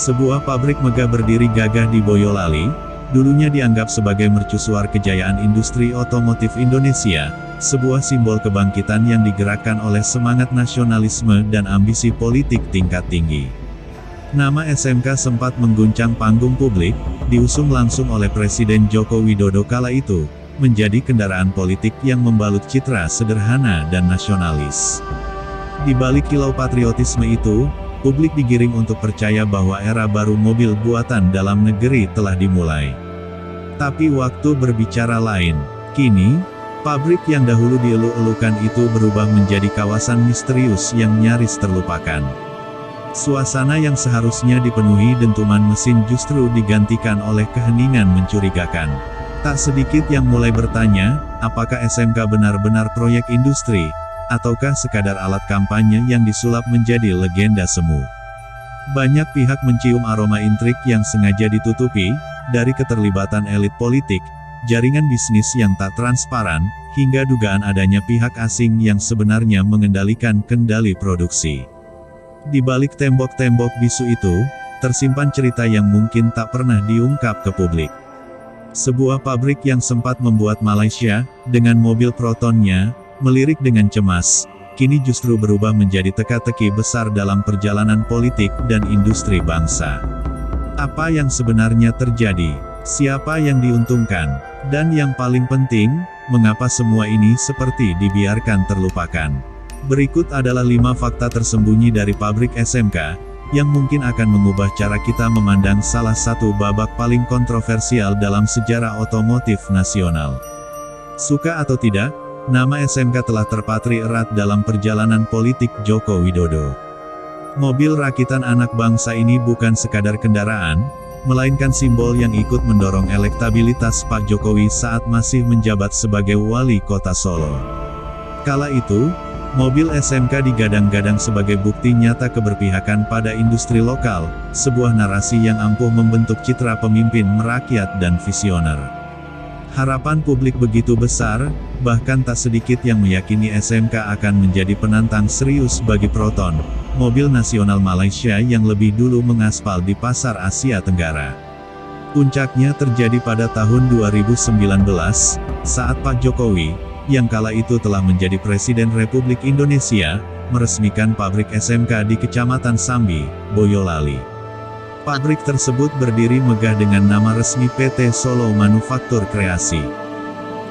Sebuah pabrik megah berdiri gagah di Boyolali, dulunya dianggap sebagai mercusuar kejayaan industri otomotif Indonesia, sebuah simbol kebangkitan yang digerakkan oleh semangat nasionalisme dan ambisi politik tingkat tinggi. Nama SMK sempat mengguncang panggung publik, diusung langsung oleh Presiden Joko Widodo kala itu, menjadi kendaraan politik yang membalut citra sederhana dan nasionalis. Di balik kilau patriotisme itu, publik digiring untuk percaya bahwa era baru mobil buatan dalam negeri telah dimulai. Tapi waktu berbicara lain. Kini, pabrik yang dahulu dieluk-elukan itu berubah menjadi kawasan misterius yang nyaris terlupakan. Suasana yang seharusnya dipenuhi dentuman mesin justru digantikan oleh keheningan mencurigakan. Tak sedikit yang mulai bertanya, apakah SMK benar-benar proyek industri, ataukah sekadar alat kampanye yang disulap menjadi legenda semu. Banyak pihak mencium aroma intrik yang sengaja ditutupi, dari keterlibatan elit politik, jaringan bisnis yang tak transparan, hingga dugaan adanya pihak asing yang sebenarnya mengendalikan kendali produksi. Di balik tembok-tembok bisu itu, tersimpan cerita yang mungkin tak pernah diungkap ke publik. Sebuah pabrik yang sempat membuat Malaysia, dengan mobil Protonnya, melirik dengan cemas, kini justru berubah menjadi teka-teki besar dalam perjalanan politik dan industri bangsa. Apa yang sebenarnya terjadi? Siapa yang diuntungkan? Dan yang paling penting, mengapa semua ini seperti dibiarkan terlupakan? Berikut adalah 5 fakta tersembunyi dari pabrik SMK, yang mungkin akan mengubah cara kita memandang salah satu babak paling kontroversial dalam sejarah otomotif nasional. Suka atau tidak, nama SMK telah terpatri erat dalam perjalanan politik Joko Widodo. Mobil rakitan anak bangsa ini bukan sekadar kendaraan, melainkan simbol yang ikut mendorong elektabilitas Pak Jokowi saat masih menjabat sebagai wali kota Solo. Kala itu, mobil SMK digadang-gadang sebagai bukti nyata keberpihakan pada industri lokal, sebuah narasi yang ampuh membentuk citra pemimpin merakyat dan visioner. Harapan publik begitu besar, bahkan tak sedikit yang meyakini SMK akan menjadi penantang serius bagi Proton, mobil nasional Malaysia yang lebih dulu mengaspal di pasar Asia Tenggara. Puncaknya terjadi pada tahun 2019, saat Pak Jokowi, yang kala itu telah menjadi Presiden Republik Indonesia, meresmikan pabrik SMK di Kecamatan Sambi, Boyolali. Pabrik tersebut berdiri megah dengan nama resmi PT Solo Manufaktur Kreasi.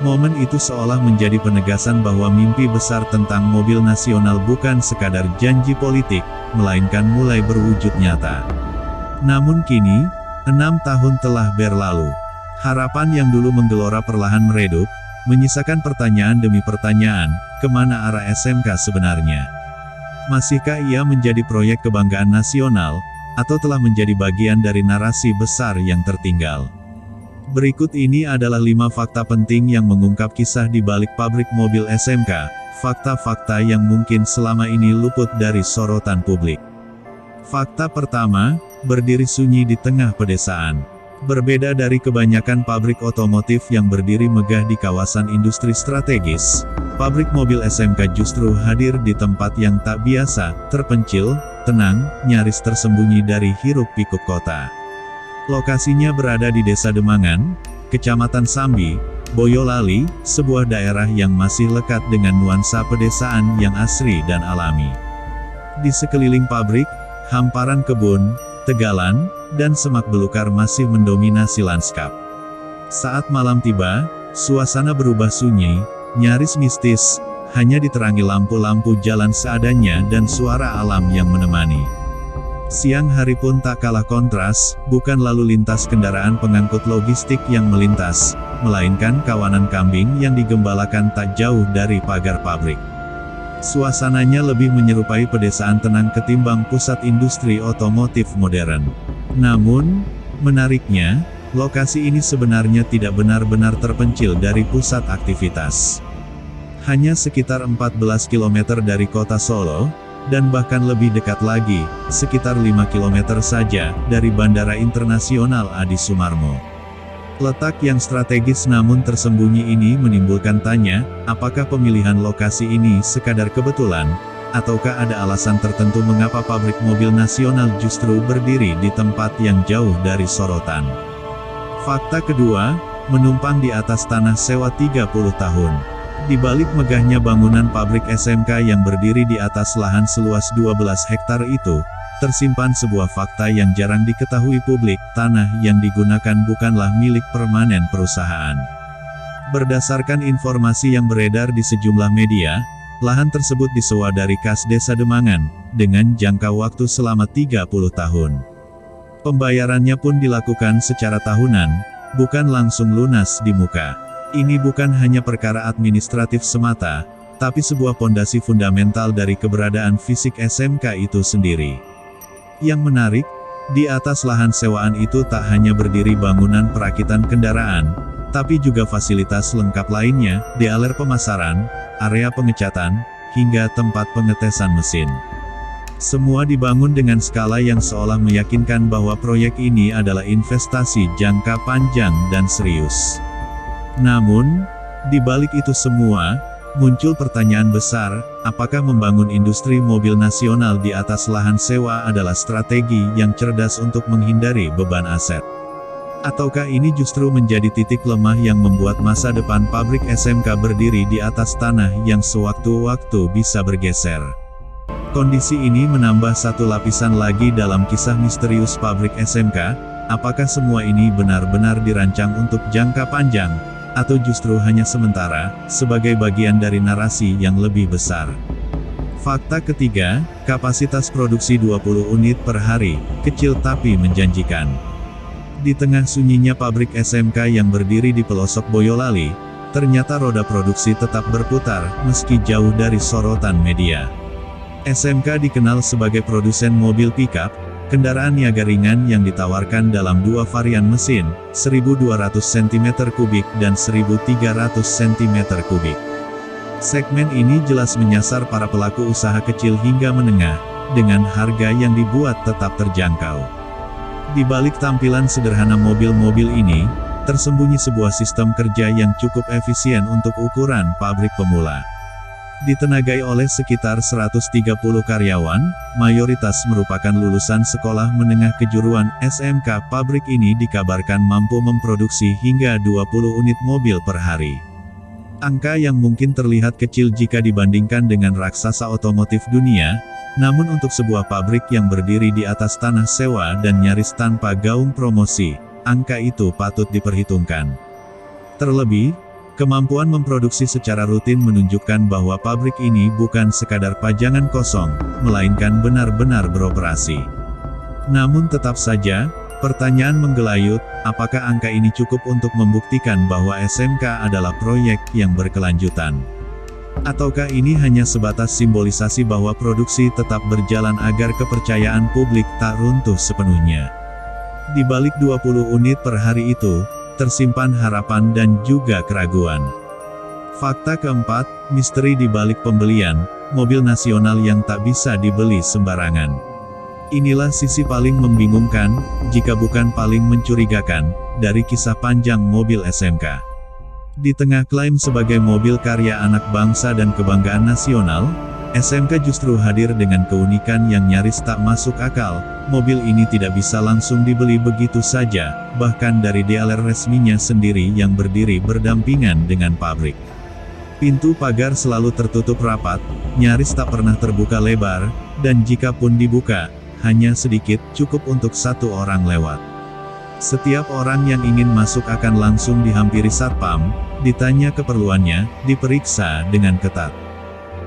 Momen itu seolah menjadi penegasan bahwa mimpi besar tentang mobil nasional bukan sekadar janji politik, melainkan mulai berwujud nyata. Namun kini, 6 tahun telah berlalu. Harapan yang dulu menggelora perlahan meredup, menyisakan pertanyaan demi pertanyaan, kemana arah SMK sebenarnya? Masihkah ia menjadi proyek kebanggaan nasional, atau telah menjadi bagian dari narasi besar yang tertinggal? Berikut ini adalah 5 fakta penting yang mengungkap kisah di balik pabrik mobil SMK, fakta-fakta yang mungkin selama ini luput dari sorotan publik. Fakta pertama, berdiri sunyi di tengah pedesaan. Berbeda dari kebanyakan pabrik otomotif yang berdiri megah di kawasan industri strategis, pabrik mobil SMK justru hadir di tempat yang tak biasa, terpencil, tenang, nyaris tersembunyi dari hiruk-pikuk kota. Lokasinya berada di Desa Demangan, Kecamatan Sambi, Boyolali, sebuah daerah yang masih lekat dengan nuansa pedesaan yang asri dan alami. Di sekeliling pabrik, hamparan kebun, tegalan, dan semak belukar masih mendominasi lanskap. Saat malam tiba, suasana berubah sunyi, nyaris mistis, hanya diterangi lampu-lampu jalan seadanya dan suara alam yang menemani. Siang hari pun tak kalah kontras, bukan lalu lintas kendaraan pengangkut logistik yang melintas, melainkan kawanan kambing yang digembalakan tak jauh dari pagar pabrik. Suasananya lebih menyerupai pedesaan tenang ketimbang pusat industri otomotif modern. Namun, menariknya, lokasi ini sebenarnya tidak benar-benar terpencil dari pusat aktivitas. Hanya sekitar 14 km dari kota Solo, dan bahkan lebih dekat lagi, sekitar 5 km saja, dari Bandara Internasional Adi Sumarmo. Letak yang strategis namun tersembunyi ini menimbulkan tanya, apakah pemilihan lokasi ini sekadar kebetulan, Ataukah ada alasan tertentu mengapa pabrik mobil nasional justru berdiri di tempat yang jauh dari sorotan? Fakta kedua, menumpang di atas tanah sewa 30 tahun. Di balik megahnya bangunan pabrik SMK yang berdiri di atas lahan seluas 12 hektar itu, tersimpan sebuah fakta yang jarang diketahui publik, tanah yang digunakan bukanlah milik permanen perusahaan. Berdasarkan informasi yang beredar di sejumlah media, lahan tersebut disewa dari kas Desa Demangan, dengan jangka waktu selama 30 tahun. Pembayarannya pun dilakukan secara tahunan, bukan langsung lunas di muka. Ini bukan hanya perkara administratif semata, tapi sebuah pondasi fundamental dari keberadaan fisik SMK itu sendiri. Yang menarik, di atas lahan sewaan itu tak hanya berdiri bangunan perakitan kendaraan, tapi juga fasilitas lengkap lainnya, dealer pemasaran, area pengecatan, hingga tempat pengetesan mesin. Semua dibangun dengan skala yang seolah meyakinkan bahwa proyek ini adalah investasi jangka panjang dan serius. Namun, di balik itu semua, muncul pertanyaan besar, apakah membangun industri mobil nasional di atas lahan sewa adalah strategi yang cerdas untuk menghindari beban aset? Ataukah ini justru menjadi titik lemah yang membuat masa depan pabrik SMK berdiri di atas tanah yang sewaktu-waktu bisa bergeser? Kondisi ini menambah satu lapisan lagi dalam kisah misterius pabrik SMK, apakah semua ini benar-benar dirancang untuk jangka panjang, atau justru hanya sementara, sebagai bagian dari narasi yang lebih besar? Fakta ketiga, kapasitas produksi 20 unit per hari, kecil tapi menjanjikan. Di tengah sunyinya pabrik SMK yang berdiri di pelosok Boyolali, ternyata roda produksi tetap berputar, meski jauh dari sorotan media. SMK dikenal sebagai produsen mobil pickup, kendaraan niaga ringan yang ditawarkan dalam dua varian mesin, 1200 cm3 dan 1300 cm3. Segmen ini jelas menyasar para pelaku usaha kecil hingga menengah, dengan harga yang dibuat tetap terjangkau. Di balik tampilan sederhana mobil-mobil ini, tersembunyi sebuah sistem kerja yang cukup efisien untuk ukuran pabrik pemula. Ditenagai oleh sekitar 130 karyawan, mayoritas merupakan lulusan sekolah menengah kejuruan SMK. Pabrik ini dikabarkan mampu memproduksi hingga 20 unit mobil per hari. Angka yang mungkin terlihat kecil jika dibandingkan dengan raksasa otomotif dunia, namun untuk sebuah pabrik yang berdiri di atas tanah sewa dan nyaris tanpa gaung promosi, angka itu patut diperhitungkan. Terlebih, kemampuan memproduksi secara rutin menunjukkan bahwa pabrik ini bukan sekadar pajangan kosong, melainkan benar-benar beroperasi. Namun tetap saja, pertanyaan menggelayut, apakah angka ini cukup untuk membuktikan bahwa SMK adalah proyek yang berkelanjutan? Ataukah ini hanya sebatas simbolisasi bahwa produksi tetap berjalan agar kepercayaan publik tak runtuh sepenuhnya? Di balik 20 unit per hari itu, tersimpan harapan dan juga keraguan. Fakta keempat, misteri di balik pembelian mobil nasional yang tak bisa dibeli sembarangan. Inilah sisi paling membingungkan, jika bukan paling mencurigakan, dari kisah panjang mobil SMK. Di tengah klaim sebagai mobil karya anak bangsa dan kebanggaan nasional, SMK justru hadir dengan keunikan yang nyaris tak masuk akal. Mobil ini tidak bisa langsung dibeli begitu saja, bahkan dari dealer resminya sendiri yang berdiri berdampingan dengan pabrik. Pintu pagar selalu tertutup rapat, nyaris tak pernah terbuka lebar, dan jika pun dibuka, hanya sedikit, cukup untuk satu orang lewat. Setiap orang yang ingin masuk akan langsung dihampiri satpam, ditanya keperluannya, diperiksa dengan ketat.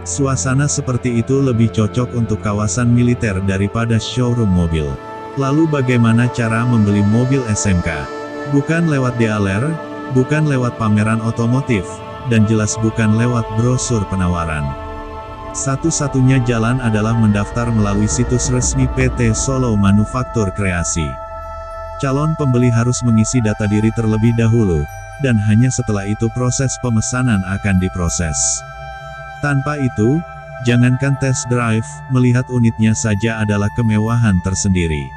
Suasana seperti itu lebih cocok untuk kawasan militer daripada showroom mobil. Lalu bagaimana cara membeli mobil SMK? Bukan lewat dealer, bukan lewat pameran otomotif, dan jelas bukan lewat brosur penawaran. Satu-satunya jalan adalah mendaftar melalui situs resmi PT Solo Manufaktur Kreasi. Calon pembeli harus mengisi data diri terlebih dahulu, dan hanya setelah itu proses pemesanan akan diproses. Tanpa itu, jangankan test drive, melihat unitnya saja adalah kemewahan tersendiri.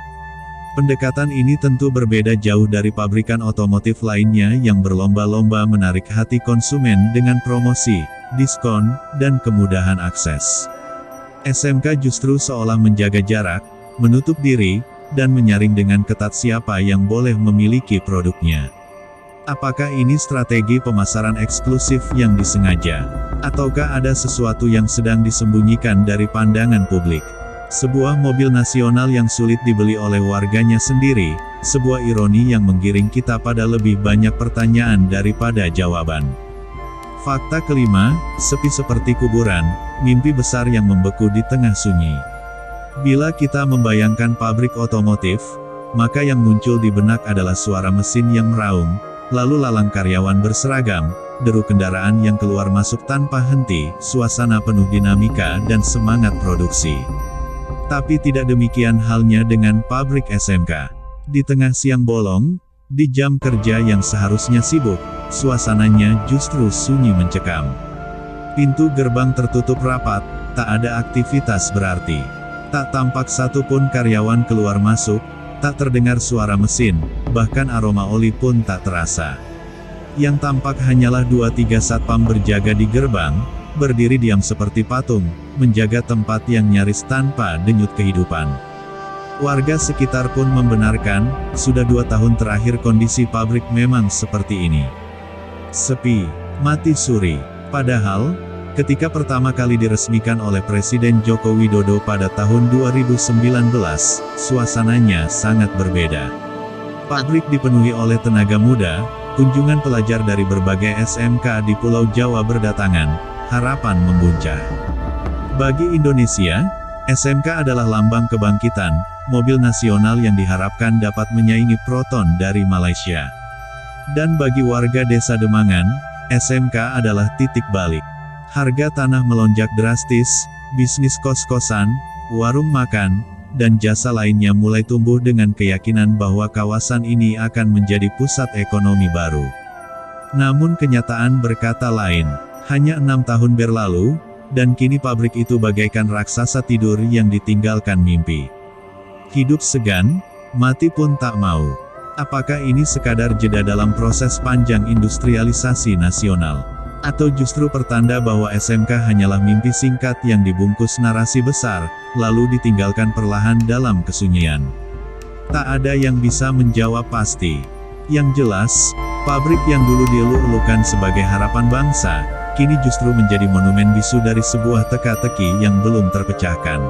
Pendekatan ini tentu berbeda jauh dari pabrikan otomotif lainnya yang berlomba-lomba menarik hati konsumen dengan promosi, diskon, dan kemudahan akses. SMK justru seolah menjaga jarak, menutup diri, dan menyaring dengan ketat siapa yang boleh memiliki produknya. Apakah ini strategi pemasaran eksklusif yang disengaja? Ataukah ada sesuatu yang sedang disembunyikan dari pandangan publik? Sebuah mobil nasional yang sulit dibeli oleh warganya sendiri, sebuah ironi yang menggiring kita pada lebih banyak pertanyaan daripada jawaban. Fakta kelima, sepi seperti kuburan, mimpi besar yang membeku di tengah sunyi. Bila kita membayangkan pabrik otomotif, maka yang muncul di benak adalah suara mesin yang meraung, lalu lalang karyawan berseragam, deru kendaraan yang keluar masuk tanpa henti, suasana penuh dinamika dan semangat produksi. Tapi tidak demikian halnya dengan pabrik SMK. Di tengah siang bolong, di jam kerja yang seharusnya sibuk, suasananya justru sunyi mencekam. Pintu gerbang tertutup rapat, tak ada aktivitas berarti. Tak tampak satupun karyawan keluar masuk, tak terdengar suara mesin, bahkan aroma oli pun tak terasa. Yang tampak hanyalah 2-3 satpam berjaga di gerbang, berdiri diam seperti patung, menjaga tempat yang nyaris tanpa denyut kehidupan. Warga sekitar pun membenarkan, sudah 2 tahun terakhir kondisi pabrik memang seperti ini. Sepi, mati suri. Padahal, ketika pertama kali diresmikan oleh Presiden Joko Widodo pada tahun 2019, suasananya sangat berbeda. Pabrik dipenuhi oleh tenaga muda, kunjungan pelajar dari berbagai SMK di Pulau Jawa berdatangan, harapan membuncah. Bagi Indonesia, SMK adalah lambang kebangkitan, mobil nasional yang diharapkan dapat menyaingi Proton dari Malaysia. Dan bagi warga desa Demangan, SMK adalah titik balik. Harga tanah melonjak drastis, bisnis kos-kosan, warung makan, dan jasa lainnya mulai tumbuh dengan keyakinan bahwa kawasan ini akan menjadi pusat ekonomi baru. Namun kenyataan berkata lain, hanya 6 tahun berlalu, dan kini pabrik itu bagaikan raksasa tidur yang ditinggalkan mimpi. Hidup segan, mati pun tak mau. Apakah ini sekadar jeda dalam proses panjang industrialisasi nasional? Atau justru pertanda bahwa SMK hanyalah mimpi singkat yang dibungkus narasi besar, lalu ditinggalkan perlahan dalam kesunyian? Tak ada yang bisa menjawab pasti. Yang jelas, pabrik yang dulu dielu-elukan sebagai harapan bangsa, kini justru menjadi monumen bisu dari sebuah teka-teki yang belum terpecahkan.